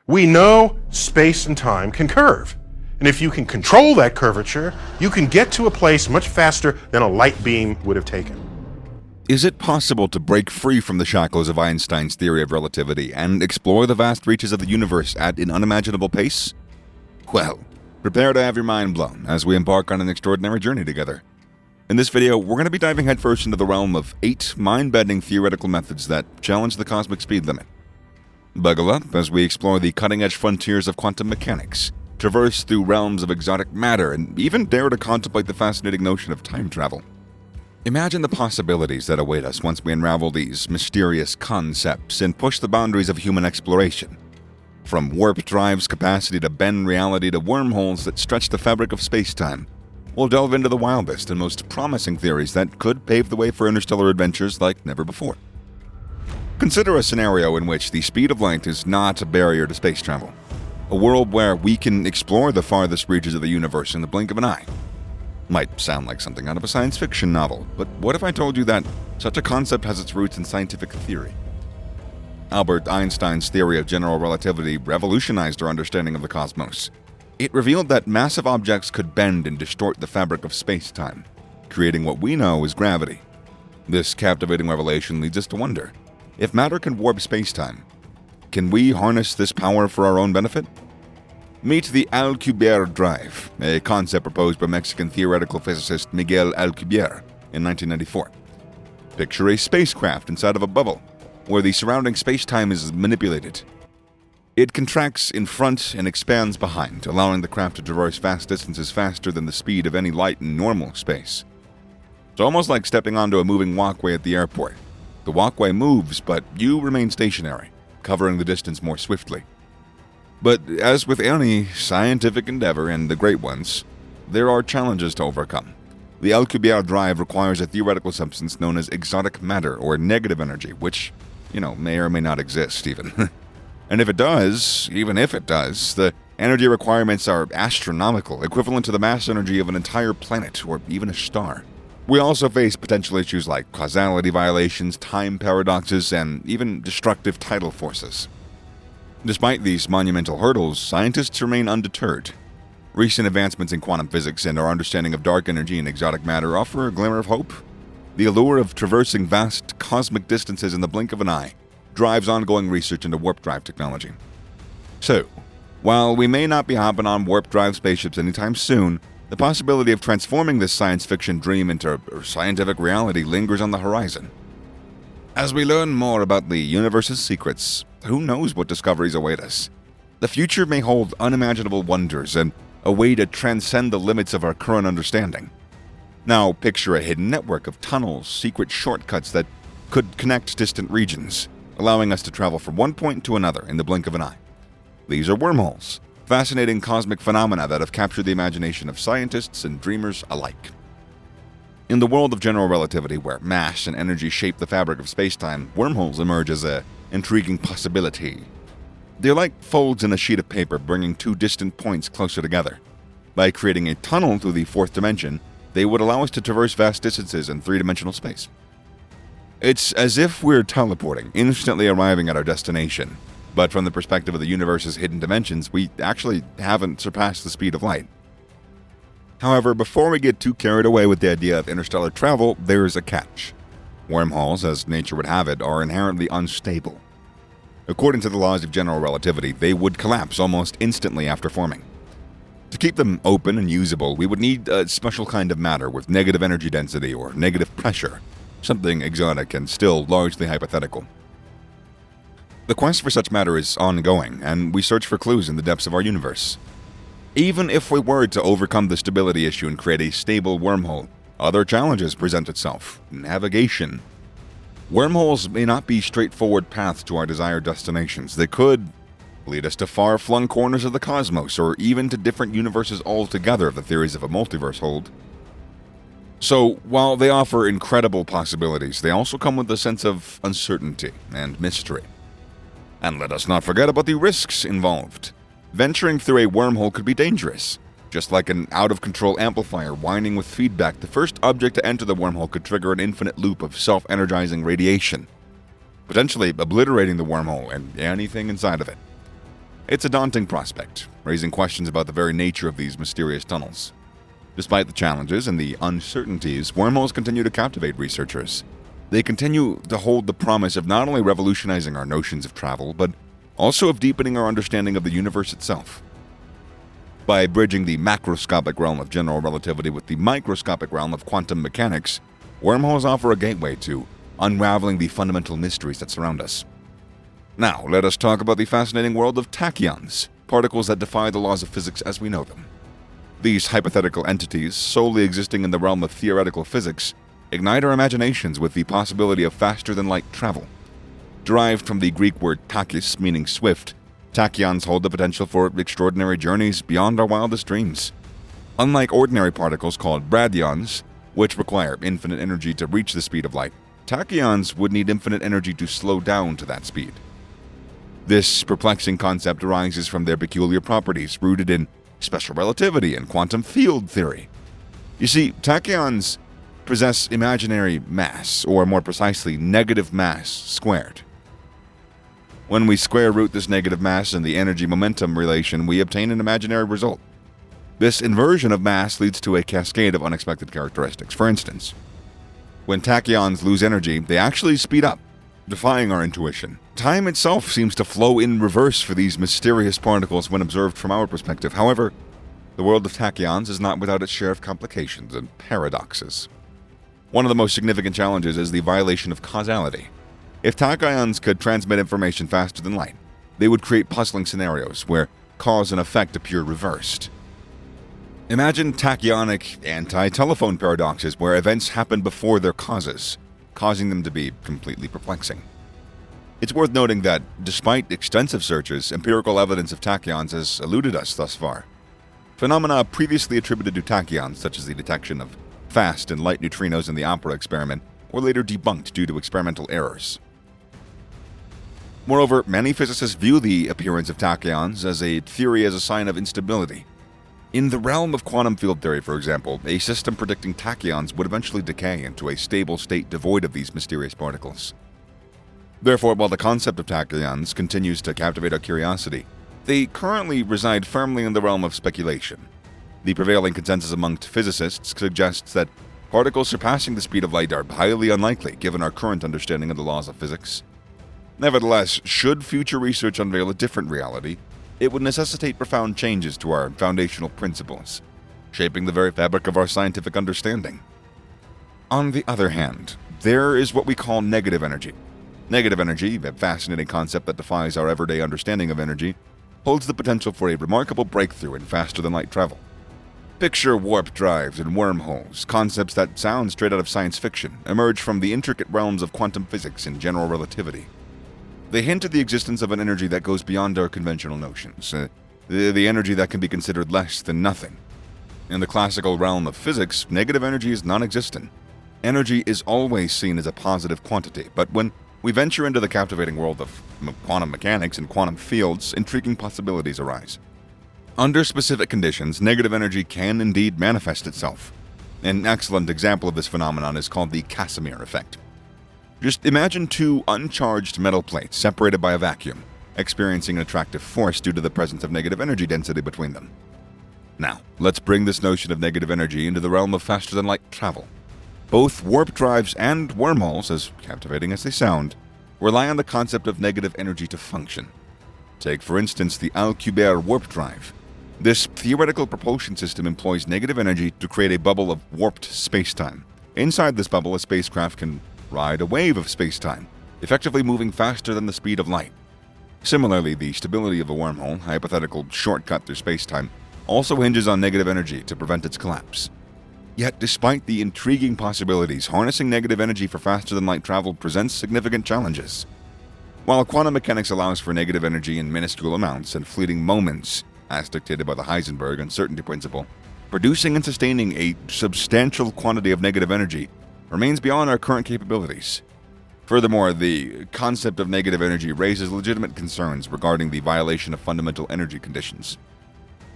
We know space and time can curve. And if you can control that curvature, you can get to a place much faster than a light beam would have taken. Is it possible to break free from the shackles of Einstein's theory of relativity and explore the vast reaches of the universe at an unimaginable pace? Well, prepare to have your mind blown as we embark on an extraordinary journey together. In this video, we're going to be diving headfirst into the realm of 8 mind-bending theoretical methods that challenge the cosmic speed limit. Buckle up as we explore the cutting-edge frontiers of quantum mechanics, traverse through realms of exotic matter, and even dare to contemplate the fascinating notion of time travel. Imagine the possibilities that await us once we unravel these mysterious concepts and push the boundaries of human exploration. From warp drive's capacity to bend reality to wormholes that stretch the fabric of space-time, we'll delve into the wildest and most promising theories that could pave the way for interstellar adventures like never before. Consider a scenario in which the speed of light is not a barrier to space travel. A world where we can explore the farthest reaches of the universe in the blink of an eye. Might sound like something out of a science fiction novel, but what if I told you that such a concept has its roots in scientific theory? Albert Einstein's theory of general relativity revolutionized our understanding of the cosmos. It revealed that massive objects could bend and distort the fabric of space-time, creating what we know as gravity. This captivating revelation leads us to wonder, if matter can warp space-time, can we harness this power for our own benefit? Meet the Alcubierre drive, a concept proposed by Mexican theoretical physicist Miguel Alcubierre in 1994. Picture a spacecraft inside of a bubble, where the surrounding space-time is manipulated. It contracts in front and expands behind, allowing the craft to traverse vast distances faster than the speed of any light in normal space. It's almost like stepping onto a moving walkway at the airport. The walkway moves, but you remain stationary, covering the distance more swiftly. But as with any scientific endeavor and the great ones, there are challenges to overcome. The Alcubierre drive requires a theoretical substance known as exotic matter or negative energy, which, may or may not exist even. And if it does, even if it does, the energy requirements are astronomical, equivalent to the mass energy of an entire planet or even a star. We also face potential issues like causality violations, time paradoxes, and even destructive tidal forces. Despite these monumental hurdles, scientists remain undeterred. Recent advancements in quantum physics and our understanding of dark energy and exotic matter offer a glimmer of hope. The allure of traversing vast cosmic distances in the blink of an eye drives ongoing research into warp drive technology. So, while we may not be hopping on warp drive spaceships anytime soon, the possibility of transforming this science fiction dream into scientific reality lingers on the horizon. As we learn more about the universe's secrets, who knows what discoveries await us? The future may hold unimaginable wonders and a way to transcend the limits of our current understanding. Now, picture a hidden network of tunnels, secret shortcuts that could connect distant regions, allowing us to travel from one point to another in the blink of an eye. These are wormholes, fascinating cosmic phenomena that have captured the imagination of scientists and dreamers alike. In the world of general relativity, where mass and energy shape the fabric of space-time, wormholes emerge as an intriguing possibility. They're like folds in a sheet of paper bringing 2 distant points closer together. By creating a tunnel through the 4th dimension, they would allow us to traverse vast distances in 3-dimensional space. It's as if we're teleporting, instantly arriving at our destination. But from the perspective of the universe's hidden dimensions, we actually haven't surpassed the speed of light. However, before we get too carried away with the idea of interstellar travel, there is a catch. Wormholes, as nature would have it, are inherently unstable. According to the laws of general relativity, they would collapse almost instantly after forming. To keep them open and usable, we would need a special kind of matter with negative energy density or negative pressure, something exotic and still largely hypothetical. The quest for such matter is ongoing, and we search for clues in the depths of our universe. Even if we were to overcome the stability issue and create a stable wormhole, other challenges present itself. Navigation. Wormholes may not be straightforward paths to our desired destinations. They could lead us to far-flung corners of the cosmos, or even to different universes altogether if the theories of a multiverse hold. So, while they offer incredible possibilities, they also come with a sense of uncertainty and mystery. And let us not forget about the risks involved. Venturing through a wormhole could be dangerous. Just like an out-of-control amplifier whining with feedback, the first object to enter the wormhole could trigger an infinite loop of self-energizing radiation, potentially obliterating the wormhole and anything inside of it. It's a daunting prospect, raising questions about the very nature of these mysterious tunnels. Despite the challenges and the uncertainties, wormholes continue to captivate researchers. They continue to hold the promise of not only revolutionizing our notions of travel, but also of deepening our understanding of the universe itself. By bridging the macroscopic realm of general relativity with the microscopic realm of quantum mechanics, wormholes offer a gateway to unraveling the fundamental mysteries that surround us. Now, let us talk about the fascinating world of tachyons, particles that defy the laws of physics as we know them. These hypothetical entities, solely existing in the realm of theoretical physics, ignite our imaginations with the possibility of faster-than-light travel. Derived from the Greek word tachys, meaning swift, tachyons hold the potential for extraordinary journeys beyond our wildest dreams. Unlike ordinary particles called bradyons, which require infinite energy to reach the speed of light, tachyons would need infinite energy to slow down to that speed. This perplexing concept arises from their peculiar properties rooted in special relativity and quantum field theory. You see, tachyons possess imaginary mass, or more precisely, negative mass squared. When we square root this negative mass in the energy-momentum relation, we obtain an imaginary result. This inversion of mass leads to a cascade of unexpected characteristics. For instance, when tachyons lose energy, they actually speed up, defying our intuition. Time itself seems to flow in reverse for these mysterious particles when observed from our perspective. However, the world of tachyons is not without its share of complications and paradoxes. One of the most significant challenges is the violation of causality. If tachyons could transmit information faster than light, they would create puzzling scenarios where cause and effect appear reversed. Imagine tachyonic anti-telephone paradoxes where events happen before their causes, causing them to be completely perplexing. It's worth noting that, despite extensive searches, empirical evidence of tachyons has eluded us thus far. Phenomena previously attributed to tachyons, such as the detection of fast and light neutrinos in the Opera experiment, were later debunked due to experimental errors. Moreover, many physicists view the appearance of tachyons as a theory as a sign of instability. In the realm of quantum field theory, for example, a system predicting tachyons would eventually decay into a stable state devoid of these mysterious particles. Therefore, while the concept of tachyons continues to captivate our curiosity, they currently reside firmly in the realm of speculation. The prevailing consensus amongst physicists suggests that particles surpassing the speed of light are highly unlikely given our current understanding of the laws of physics. Nevertheless, should future research unveil a different reality, it would necessitate profound changes to our foundational principles, shaping the very fabric of our scientific understanding. On the other hand, there is what we call negative energy. Negative energy, a fascinating concept that defies our everyday understanding of energy, holds the potential for a remarkable breakthrough in faster-than-light travel. Picture warp drives and wormholes, concepts that sound straight out of science fiction, emerge from the intricate realms of quantum physics and general relativity. They hint at the existence of an energy that goes beyond our conventional notions, the energy that can be considered less than nothing. In the classical realm of physics, negative energy is non-existent. Energy is always seen as a positive quantity, but when we venture into the captivating world of quantum mechanics and quantum fields, intriguing possibilities arise. Under specific conditions, negative energy can indeed manifest itself. An excellent example of this phenomenon is called the Casimir effect. Just imagine two uncharged metal plates separated by a vacuum, experiencing an attractive force due to the presence of negative energy density between them. Now, let's bring this notion of negative energy into the realm of faster-than-light travel. Both warp drives and wormholes, as captivating as they sound, rely on the concept of negative energy to function. Take, for instance, the Alcubierre warp drive. This theoretical propulsion system employs negative energy to create a bubble of warped spacetime. Inside this bubble, a spacecraft can ride a wave of spacetime, effectively moving faster than the speed of light. Similarly, the stability of a wormhole, a hypothetical shortcut through spacetime, also hinges on negative energy to prevent its collapse. Yet, despite the intriguing possibilities, harnessing negative energy for faster-than-light travel presents significant challenges. While quantum mechanics allows for negative energy in minuscule amounts and fleeting moments, as dictated by the Heisenberg uncertainty principle, producing and sustaining a substantial quantity of negative energy remains beyond our current capabilities. Furthermore, the concept of negative energy raises legitimate concerns regarding the violation of fundamental energy conditions.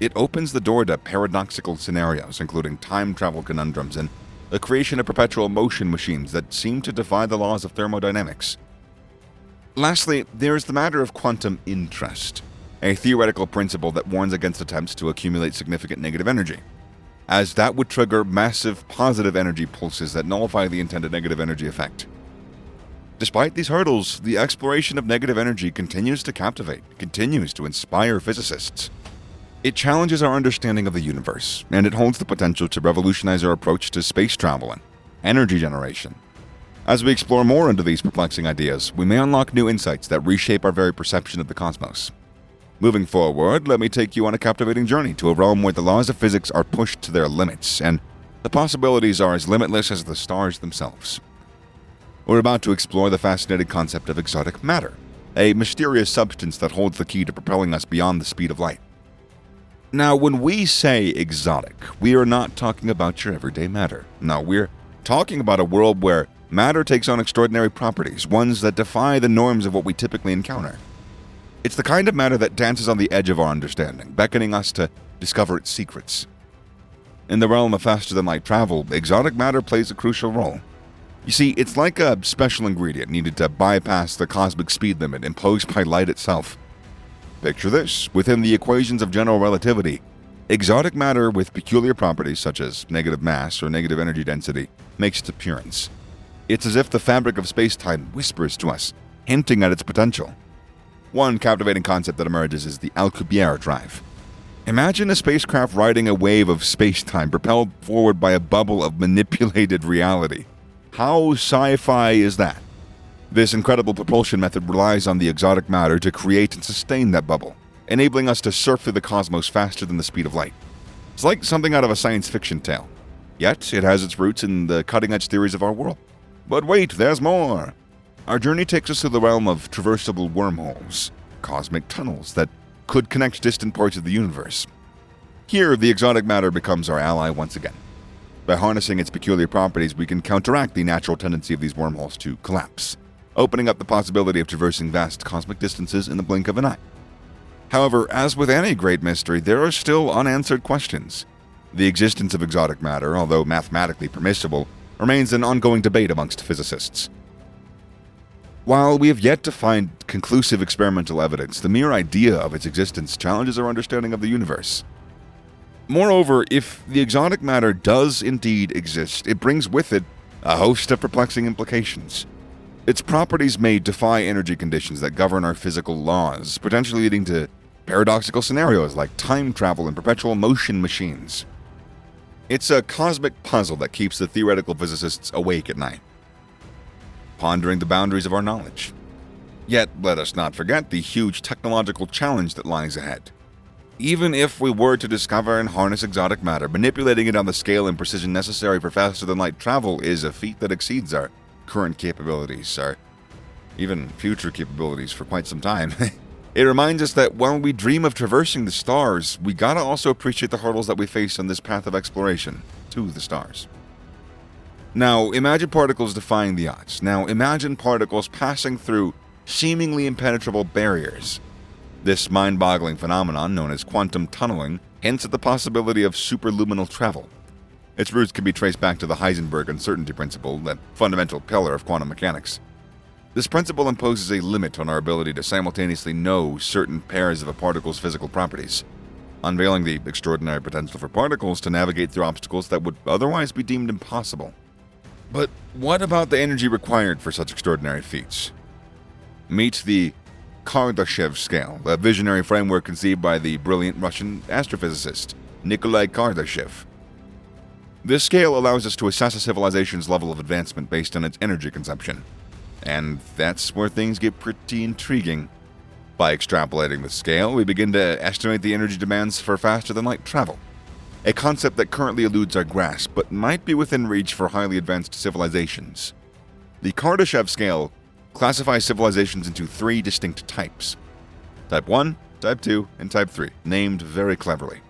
It opens the door to paradoxical scenarios, including time travel conundrums and the creation of perpetual motion machines that seem to defy the laws of thermodynamics. Lastly, there is the matter of quantum interest. a theoretical principle that warns against attempts to accumulate significant negative energy, as that would trigger massive positive energy pulses that nullify the intended negative energy effect. Despite these hurdles, the exploration of negative energy continues to captivate, continues to inspire physicists. It challenges our understanding of the universe, and it holds the potential to revolutionize our approach to space travel and energy generation. As we explore more into these perplexing ideas, we may unlock new insights that reshape our very perception of the cosmos. Moving forward, let me take you on a captivating journey to a realm where the laws of physics are pushed to their limits, and the possibilities are as limitless as the stars themselves. We're about to explore the fascinating concept of exotic matter, a mysterious substance that holds the key to propelling us beyond the speed of light. Now, when we say exotic, we are not talking about your everyday matter. No, we're talking about a world where matter takes on extraordinary properties, ones that defy the norms of what we typically encounter. It's the kind of matter that dances on the edge of our understanding, beckoning us to discover its secrets. In the realm of faster-than-light travel, exotic matter plays a crucial role. You see, it's like a special ingredient needed to bypass the cosmic speed limit imposed by light itself. Picture this: within the equations of general relativity, exotic matter with peculiar properties such as negative mass or negative energy density makes its appearance. It's as if the fabric of space-time whispers to us, hinting at its potential. One captivating concept that emerges is the Alcubierre drive. Imagine a spacecraft riding a wave of space-time propelled forward by a bubble of manipulated reality. How sci-fi is that? This incredible propulsion method relies on the exotic matter to create and sustain that bubble, enabling us to surf through the cosmos faster than the speed of light. It's like something out of a science fiction tale. Yet, it has its roots in the cutting-edge theories of our world. But wait, there's more! Our journey takes us to the realm of traversable wormholes, cosmic tunnels that could connect distant parts of the universe. Here, the exotic matter becomes our ally once again. By harnessing its peculiar properties, we can counteract the natural tendency of these wormholes to collapse, opening up the possibility of traversing vast cosmic distances in the blink of an eye. However, as with any great mystery, there are still unanswered questions. The existence of exotic matter, although mathematically permissible, remains an ongoing debate amongst physicists. While we have yet to find conclusive experimental evidence, the mere idea of its existence challenges our understanding of the universe. Moreover, if the exotic matter does indeed exist, it brings with it a host of perplexing implications. Its properties may defy energy conditions that govern our physical laws, potentially leading to paradoxical scenarios like time travel and perpetual motion machines. It's a cosmic puzzle that keeps the theoretical physicists awake at night, pondering the boundaries of our knowledge. Yet, let us not forget the huge technological challenge that lies ahead. Even if we were to discover and harness exotic matter, manipulating it on the scale and precision necessary for faster-than-light travel is a feat that exceeds our current capabilities, our even future capabilities for quite some time. It reminds us that while we dream of traversing the stars, we gotta also appreciate the hurdles that we face on this path of exploration to the stars. Now, imagine particles defying the odds. Now, imagine particles passing through seemingly impenetrable barriers. This mind-boggling phenomenon, known as quantum tunneling, hints at the possibility of superluminal travel. Its roots can be traced back to the Heisenberg uncertainty principle, that fundamental pillar of quantum mechanics. This principle imposes a limit on our ability to simultaneously know certain pairs of a particle's physical properties, unveiling the extraordinary potential for particles to navigate through obstacles that would otherwise be deemed impossible. But what about the energy required for such extraordinary feats? Meet the Kardashev scale, a visionary framework conceived by the brilliant Russian astrophysicist Nikolai Kardashev. This scale allows us to assess a civilization's level of advancement based on its energy consumption. And that's where things get pretty intriguing. By extrapolating the scale, we begin to estimate the energy demands for faster-than-light travel, a concept that currently eludes our grasp but might be within reach for highly advanced civilizations. The Kardashev scale classifies civilizations into 3 distinct types: Type 1, Type 2, and Type 3, named very cleverly.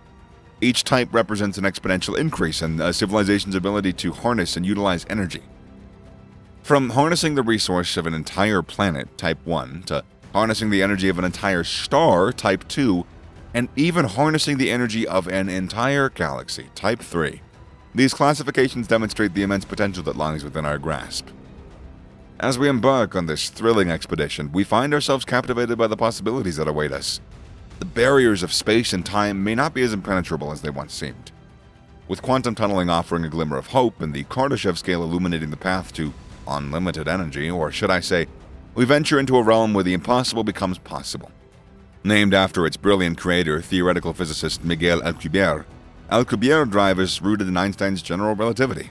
Each type represents an exponential increase in a civilization's ability to harness and utilize energy. From harnessing the resource of an entire planet, Type 1, to harnessing the energy of an entire star, Type 2, and even harnessing the energy of an entire galaxy, Type 3. These classifications demonstrate the immense potential that lies within our grasp. As we embark on this thrilling expedition, we find ourselves captivated by the possibilities that await us. the barriers of space and time may not be as impenetrable as they once seemed. With quantum tunneling offering a glimmer of hope and the Kardashev scale illuminating the path to unlimited energy, or should I say, we venture into a realm where the impossible becomes possible. Named after its brilliant creator, theoretical physicist Miguel Alcubierre drive is rooted in Einstein's general relativity.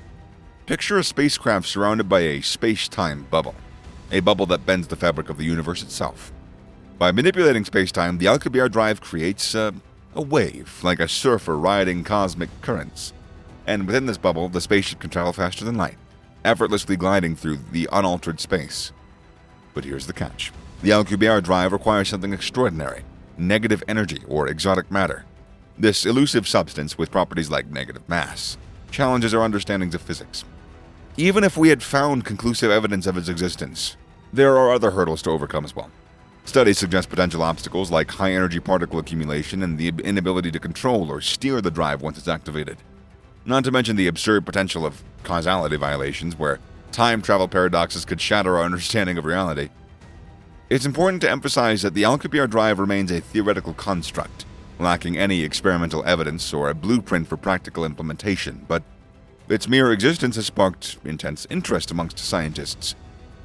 Picture a spacecraft surrounded by a space-time bubble, a bubble that bends the fabric of the universe itself. By manipulating space-time, the Alcubierre drive creates a wave, like a surfer riding cosmic currents. And within this bubble, the spaceship can travel faster than light, effortlessly gliding through the unaltered space. But here's the catch. The Alcubierre drive requires something extraordinary: negative energy, or exotic matter. This elusive substance, with properties like negative mass, challenges our understandings of physics. Even if we had found conclusive evidence of its existence, there are other hurdles to overcome as well. Studies suggest potential obstacles like high-energy particle accumulation and the inability to control or steer the drive once it's activated. Not to mention the absurd potential of causality violations, where time travel paradoxes could shatter our understanding of reality. It's important to emphasize that the Alcubierre drive remains a theoretical construct, lacking any experimental evidence or a blueprint for practical implementation, but its mere existence has sparked intense interest amongst scientists,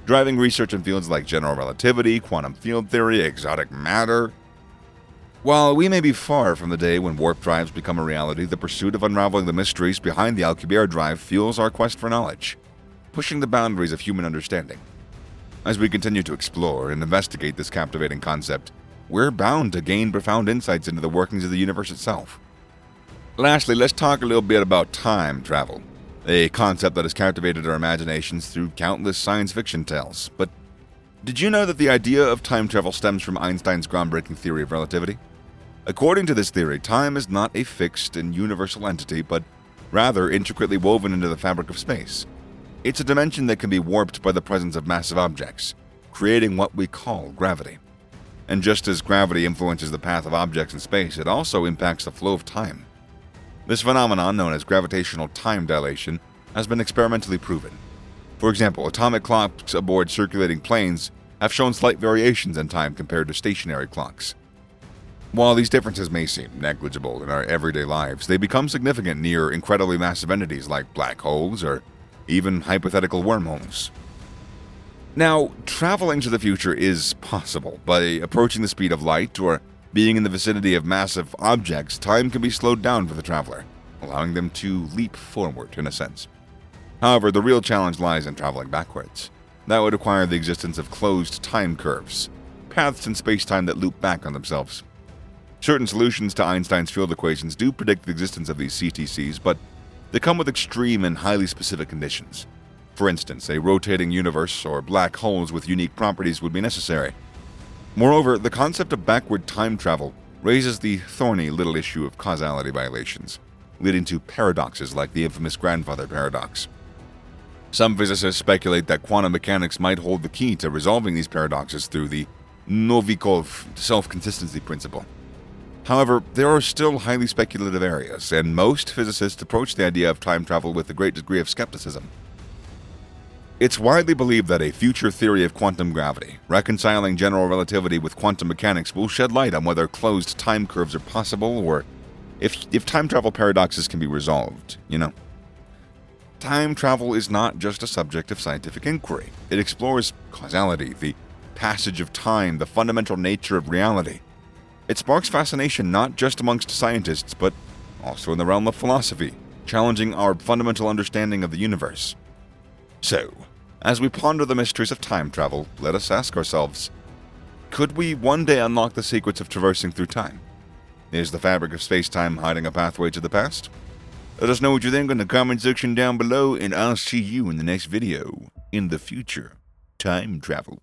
driving research in fields like general relativity, quantum field theory, exotic matter. While we may be far from the day when warp drives become a reality, the pursuit of unraveling the mysteries behind the Alcubierre drive fuels our quest for knowledge, pushing the boundaries of human understanding. As we continue to explore and investigate this captivating concept, we're bound to gain profound insights into the workings of the universe itself. Lastly, let's talk a little bit about time travel, a concept that has captivated our imaginations through countless science fiction tales. But did you know that the idea of time travel stems from Einstein's groundbreaking theory of relativity? According to this theory, time is not a fixed and universal entity, but rather intricately woven into the fabric of space. It's a dimension that can be warped by the presence of massive objects, creating what we call gravity. And just as gravity influences the path of objects in space, it also impacts the flow of time. This phenomenon, known as gravitational time dilation, has been experimentally proven. For example, atomic clocks aboard circulating planes have shown slight variations in time compared to stationary clocks. While these differences may seem negligible in our everyday lives, they become significant near incredibly massive entities like black holes or even hypothetical wormholes. Now, traveling to the future is possible. By approaching the speed of light or being in the vicinity of massive objects, time can be slowed down for the traveler, allowing them to leap forward, in a sense. However, the real challenge lies in traveling backwards. That would require the existence of closed time curves, paths in space-time that loop back on themselves. Certain solutions to Einstein's field equations do predict the existence of these CTCs, but they come with extreme and highly specific conditions. For instance, a rotating universe or black holes with unique properties would be necessary. Moreover, the concept of backward time travel raises the thorny little issue of causality violations, leading to paradoxes like the infamous grandfather paradox. Some physicists speculate that quantum mechanics might hold the key to resolving these paradoxes through the Novikov self-consistency principle. However, there are still highly speculative areas, and most physicists approach the idea of time travel with a great degree of skepticism. It's widely believed that a future theory of quantum gravity, reconciling general relativity with quantum mechanics, will shed light on whether closed time curves are possible or if time travel paradoxes can be resolved, Time travel is not just a subject of scientific inquiry. It explores causality, the passage of time, the fundamental nature of reality. It sparks fascination not just amongst scientists, but also in the realm of philosophy, challenging our fundamental understanding of the universe. So, as we ponder the mysteries of time travel, let us ask ourselves, could we one day unlock the secrets of traversing through time? Is the fabric of space-time hiding a pathway to the past? Let us know what you think in the comment section down below, and I'll see you in the next video in the future time travel.